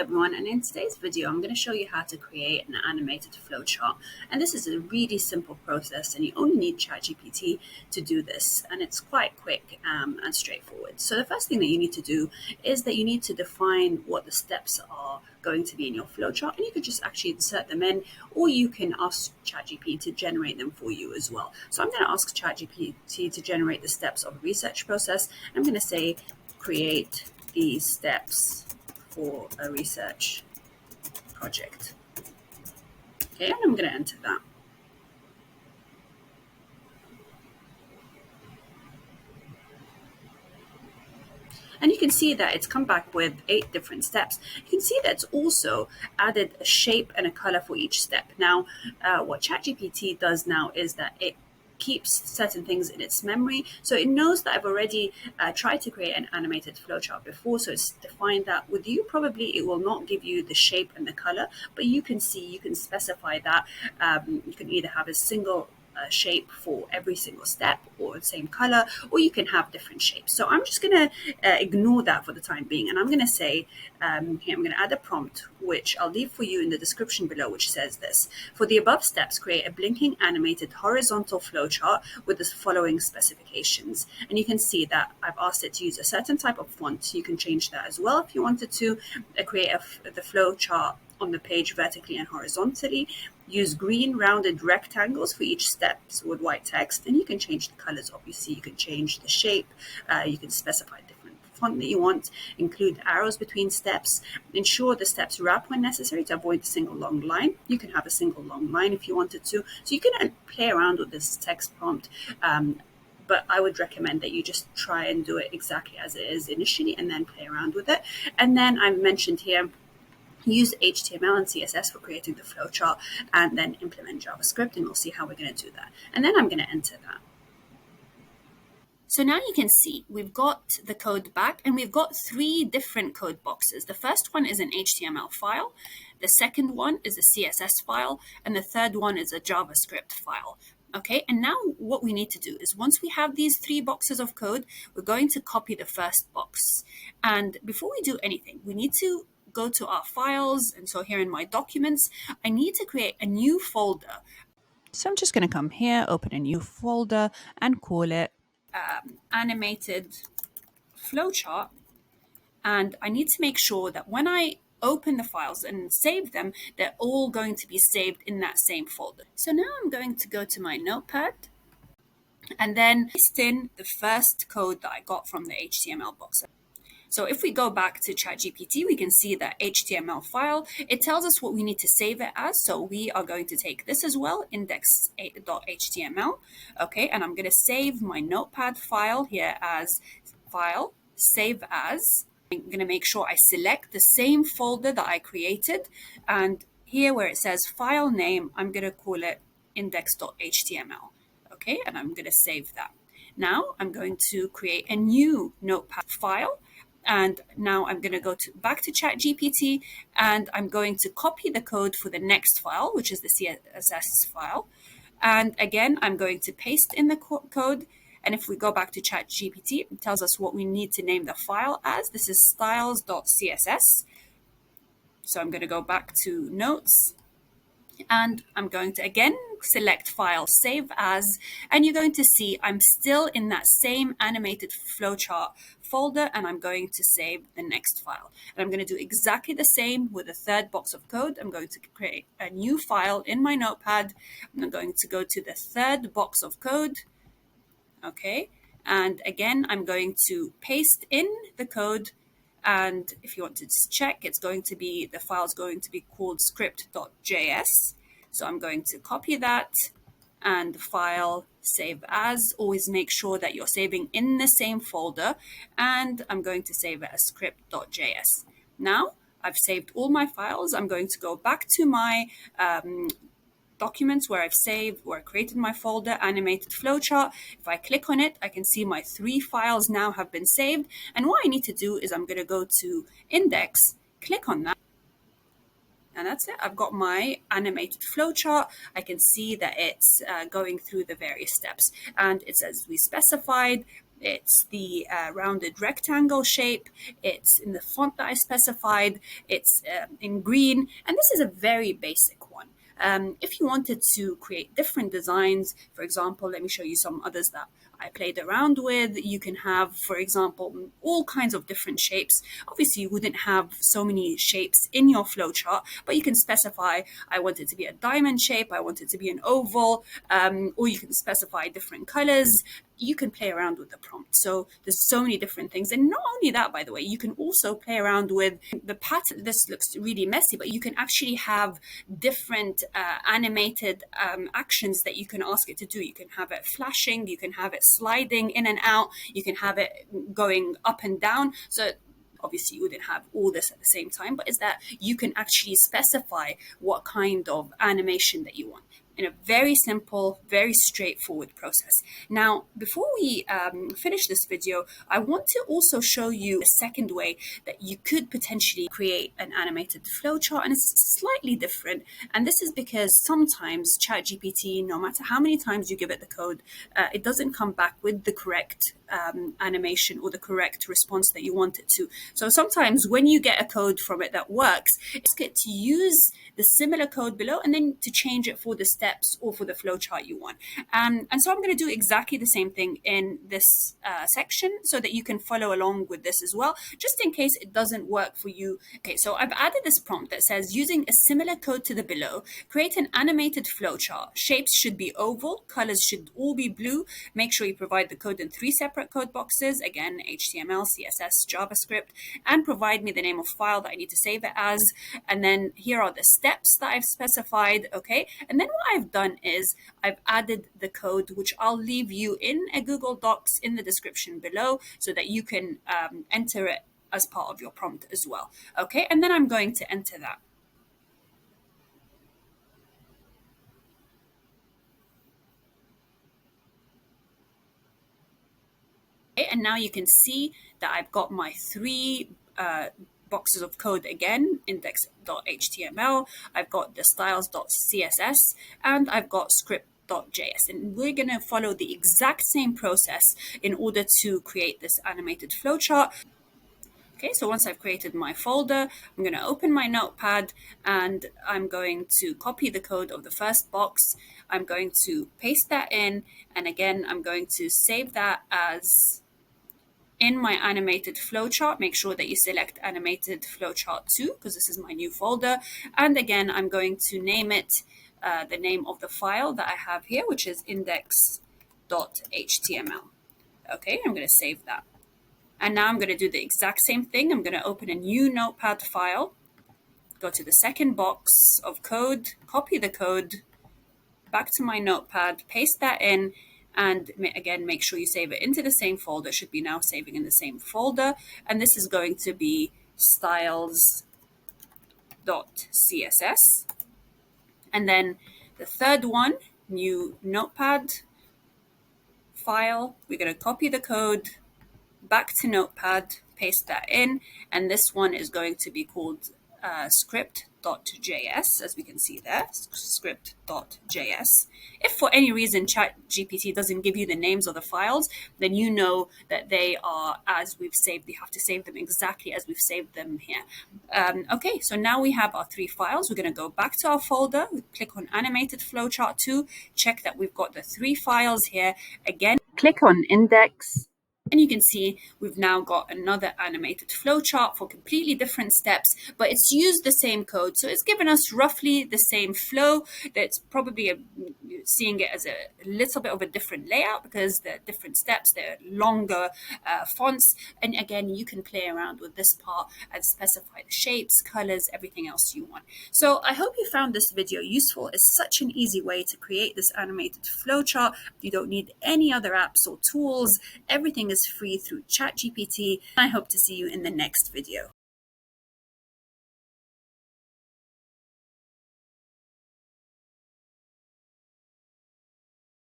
everyone, and in today's video I'm going to show you how to create an animated flowchart. And this is a really simple process, and you only need ChatGPT to do this, and it's quite quick and straightforward. So the first thing that you need to do is that you need to define what the steps are going to be in your flowchart, and you could just actually insert them in, or you can ask ChatGPT to generate them for you as well. So I'm going to ask ChatGPT to generate the steps of a research process. I'm going to say create these steps for a research project. Okay, and I'm going to enter that. And you can see that it's come back with 8 different steps. You can see that it's also added a shape and a color for each step. Now, what ChatGPT does now is that it keeps certain things in its memory. So it knows that I've already tried to create an animated flowchart before, so it's defined that with you. Probably it will not give you the shape and the color, but you can specify that. You can either have a single shape for every single step, or the same color, or you can have different shapes. So I'm just going to ignore that for the time being, and I'm going to say here I'm going to add a prompt, which I'll leave for you in the description below, which says this: for the above steps, create a blinking animated horizontal flowchart with the following specifications. And you can see that I've asked it to use a certain type of font. You can change that as well if you wanted to create the flowchart on the page vertically and horizontally. Use green rounded rectangles for each step with white text, and you can change the colors. Obviously, you can change the shape. You can specify different font that you want. Include arrows between steps. Ensure the steps wrap when necessary to avoid a single long line. You can have a single long line if you wanted to. So you can play around with this text prompt. But I would recommend that you just try and do it exactly as it is initially, and then play around with it. And then I've mentioned here, use HTML and CSS for creating the flowchart, and then implement JavaScript, and we'll see how we're going to do that. And then I'm going to enter that. So now you can see we've got the code back, and we've got 3 different code boxes. The first one is an HTML file, the second one is a CSS file, and the third one is a JavaScript file. Okay, and now what we need to do is, once we have these 3 boxes of code, we're going to copy the first box. And before we do anything, we need to go to our files. And so here in my documents, I need to create a new folder. So I'm just going to come here, open a new folder, and call it animated flowchart. And I need to make sure that when I open the files and save them, they're all going to be saved in that same folder. So now I'm going to go to my notepad and then paste in the first code that I got from the HTML box. So if we go back to ChatGPT, we can see that HTML file, it tells us what we need to save it as. So we are going to take this as well, index.html. Okay, and I'm going to save my notepad file here as file, save as. I'm going to make sure I select the same folder that I created. And here where it says file name, I'm going to call it index.html. Okay, and I'm going to save that. Now I'm going to create a new notepad file. And now I'm going to go back to ChatGPT, and I'm going to copy the code for the next file, which is the CSS file. And again, I'm going to paste in the code. And if we go back to ChatGPT, it tells us what we need to name the file as. This is styles.css. So I'm going to go back to notes, and I'm going to again select file, save as, and you're going to see I'm still in that same animated flowchart folder, and I'm going to save the next file. And I'm going to do exactly the same with the third box of code. I'm going to create a new file in my notepad. I'm going to go to the third box of code. Okay, and again, I'm going to paste in the code. And if you want to check, it's going to be, the file is going to be called script.js. So I'm going to copy that, and file, save as. Always make sure that you're saving in the same folder. And I'm going to save it as script.js. Now I've saved all my files. I'm going to go back to my documents where I've saved, where I created my folder, animated flowchart. If I click on it, I can see my 3 files now have been saved. And what I need to do is I'm going to go to index, click on that, and that's it. I've got my animated flowchart. I can see that it's going through the various steps, and it's as we specified. it's the rounded rectangle shape, it's in the font that I specified, it's in green, and this is a very basic one. If you wanted to create different designs, for example, let me show you some others that I played around with. You can have, for example, all kinds of different shapes. Obviously, you wouldn't have so many shapes in your flowchart, but you can specify, I want it to be a diamond shape, I want it to be an oval, or you can specify different colors. You can play around with the prompt. So there's so many different things. And not only that, by the way, you can also play around with the pattern. This looks really messy, but you can actually have different animated actions that you can ask it to do. You can have it flashing, you can have it sliding in and out, you can have it going up and down. So obviously you wouldn't have all this at the same time, but is that you can actually specify what kind of animation that you want in a very simple, very straightforward process. Now, before we finish this video, I want to also show you a second way that you could potentially create an animated flowchart, and it's slightly different. And this is because sometimes ChatGPT, no matter how many times you give it the code, it doesn't come back with the correct animation or the correct response that you want it to. So sometimes when you get a code from it that works, it's good to use the similar code below and then to change it for the steps or for the flowchart you want. And so I'm going to do exactly the same thing in this section so that you can follow along with this as well, just in case it doesn't work for you. Okay, so I've added this prompt that says, using a similar code to the below, create an animated flowchart. Shapes should be oval, colors should all be blue. Make sure you provide the code in 3 separate code boxes, again, HTML, CSS, JavaScript, and provide me the name of file that I need to save it as. And then here are the steps that I've specified, okay? And then what I've done is I've added the code, which I'll leave you in a Google Docs in the description below so that you can enter it as part of your prompt as well, okay? And then I'm going to enter that. Okay, and now you can see that I've got my 3 boxes of code again, index.html, I've got the styles.css, and I've got script.js. And we're going to follow the exact same process in order to create this animated flowchart. Okay, so once I've created my folder, I'm going to open my notepad and I'm going to copy the code of the first box. I'm going to paste that in, and again, I'm going to save that as in my animated flowchart. Make sure that you select animated flowchart 2 because this is my new folder. And again, I'm going to name it the name of the file that I have here, which is index.html. Okay, I'm going to save that. And now I'm going to do the exact same thing. I'm going to open a new notepad file, go to the second box of code, copy the code, back to my notepad, paste that in, and again, make sure you save it into the same folder. It should be now saving in the same folder. And this is going to be styles.css. And then the third one, new notepad file. We're going to copy the code, back to notepad, paste that in. And this one is going to be called script.js, as we can see there, script.js. If for any reason ChatGPT doesn't give you the names of the files, then you know that they are as we've saved. We have to save them exactly as we've saved them here. Okay, so now we have our 3 files. We're going to go back to our folder, we click on animated flowchart 2, check that we've got the 3 files here. Again, click on index. And you can see we've now got another animated flowchart for completely different steps, but it's used the same code. So it's given us roughly the same flow. That's probably seeing it as a little bit of a different layout because they're different steps, they're longer fonts. And again, you can play around with this part and specify the shapes, colors, everything else you want. So I hope you found this video useful. It's such an easy way to create this animated flowchart. You don't need any other apps or tools. Everything is free through ChatGPT. I hope to see you in the next video.